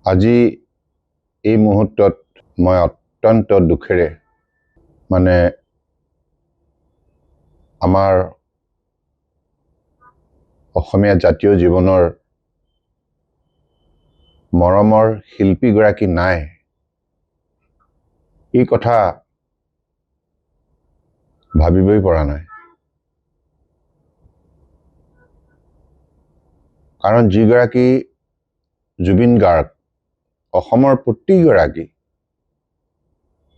আজি এই মুহূৰ্তত মই অত্যন্ত দুখেৰে আমাৰ অসমীয়া জাতীয় জীৱনৰ মৰমৰ শিল্পীগৰাকী নাই, এই কথা ভাবিবই পৰা নাই। কাৰণ যিগৰাকী জুবিন গাৰ্গ অসমৰ প্ৰতিগৰাকী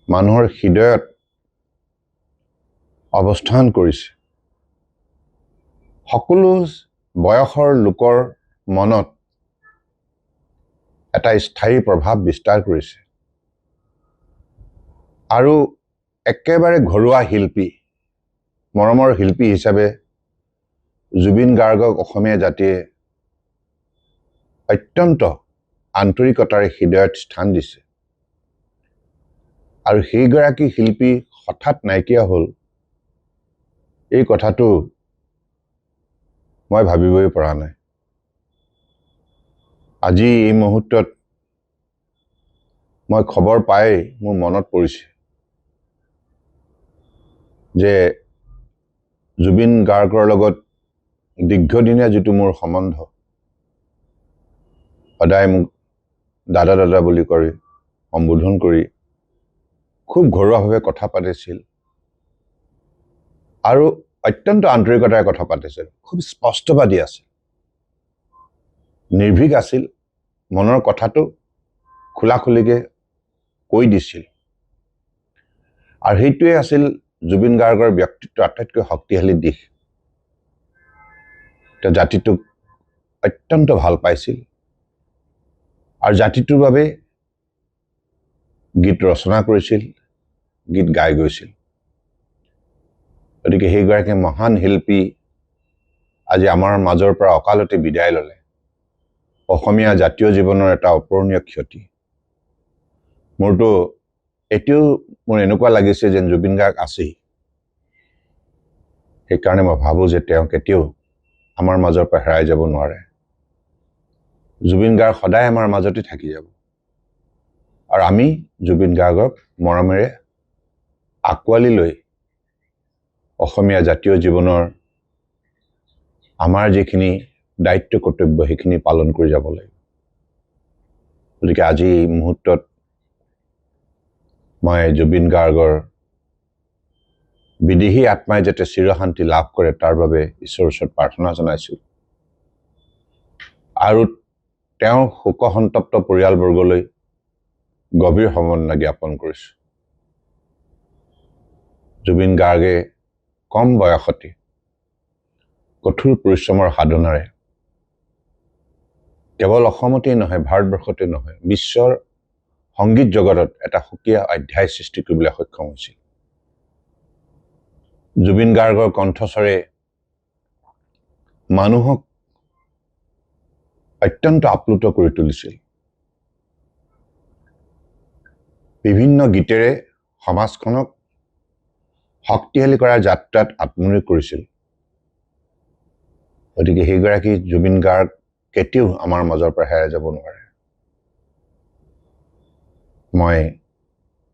মানুহৰ হৃদয়ত অৱস্থান কৰিছে, সকলো বয়সৰ লোকৰ মনত এটা স্থায়ী প্ৰভাৱ বিস্তাৰ কৰিছে আৰু একেবাৰে ঘৰুৱা শিল্পী, মৰমৰ শিল্পী হিচাপে জুবিন গাৰ্গক অসমীয়া জাতিয়ে অত্যন্ত আন্তৰিকতাৰে হৃদয়ত স্থান দিছে আৰু সেইগৰাকী শিল্পী হঠাৎ নাইকিয়া হ'ল, এই কথাটো মই ভাবিবই পৰা নাই। আজি এই মুহূৰ্তত মই খবৰ পাই মোৰ মনত পৰিছে যে জুবিন গাৰ্গৰ লগত দীৰ্ঘদিনীয়া যিটো মোৰ সম্বন্ধ, সদায় মোক দাদা দাদা বুলি কৰি সম্বোধন কৰি খুব ঘৰুৱাভাৱে কথা পাতিছিল আৰু অত্যন্ত আন্তৰিকতাৰে কথা পাতিছিল, খুব স্পষ্টবাদী আছিল, নিৰ্ভীক আছিল, মনৰ কথাটো খোলাখুলিকৈ কৈ দিছিল আৰু সেইটোৱে আছিল জুবিন গাৰ্গৰ ব্যক্তিত্বৰ আটাইতকৈ শক্তিশালী দিশ। তেওঁ জাতিটোক অত্যন্ত ভাল পাইছিল আৰু জাতিটোৰ বাবে গীত ৰচনা কৰিছিল, গীত গাই গৈছিল। গতিকে সেইগৰাকী মহান শিল্পী আজি আমাৰ মাজৰ পৰা অকালতে বিদায় ল'লে, অসমীয়া জাতীয় জীৱনৰ এটা অপূৰণীয় ক্ষতি। মোৰতো এতিয়াও মোৰ এনেকুৱা লাগিছে যেন জুবিন গাৰ্গ আছেই। সেইকাৰণে মই ভাবোঁ যে তেওঁ কেতিয়াও আমাৰ মাজৰ পৰা হেৰাই যাব নোৱাৰে। জুবিন গাৰ্গ সদায় আমাৰ মাজতে থাকি যাব আৰু আমি জুবিন গাৰ্গক মৰমেৰে আঁকোৱালি লৈ অসমীয়া জাতীয় জীৱনৰ আমাৰ যিখিনি দায়িত্ব কৰ্তব্য সেইখিনি পালন কৰি যাব লাগিব। গতিকে আজি এই মুহূৰ্তত মই জুবিন গাৰ্গৰ বিদেহী আত্মাই যাতে চিৰশান্তি লাভ কৰে তাৰ বাবে ঈশ্বৰৰ ওচৰত প্ৰাৰ্থনা জনাইছোঁ আৰু তেওঁৰ শোকসন্তপ্ত পৰিয়ালবৰ্গলৈ গভীৰ সমবেদনা জ্ঞাপন কৰিছোঁ। জুবিন গাৰ্গে কম বয়সতে কঠোৰ পৰিশ্ৰমৰ সাধনাৰে কেৱল অসমতেই নহয়, ভাৰতবৰ্ষতে নহয়, বিশ্বৰ সংগীত জগতত এটা সুকীয়া অধ্যায় সৃষ্টি কৰিবলৈ সক্ষম হৈছিল। জুবিন গাৰ্গৰ কণ্ঠস্বৰে মানুহক অত্যন্ত আপ্লুত কৰি তুলিছিল। বিভিন্ন গীতেৰে সমাজখনক শক্তিশালী কৰাৰ যাত্ৰাত আত্মনিয়োগ কৰিছিল। গতিকে সেইগৰাকী জুবিন গাৰ্গ কেতিয়াও আমাৰ মাজৰ পৰা হেৰাই যাব নোৱাৰে। মই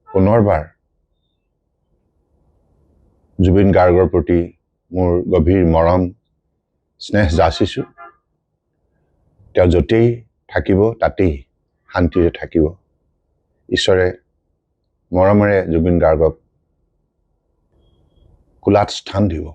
পুনৰবাৰ জুবিন গাৰ্গৰ প্ৰতি মোৰ গভীৰ মৰম স্নেহ যাচিছোঁ। তেওঁ য'তেই থাকিব তাতেই শান্তিৰে থাকিব। ঈশ্বৰে মৰমেৰে জুবিন গাৰ্গক কোলাত স্থান দিব।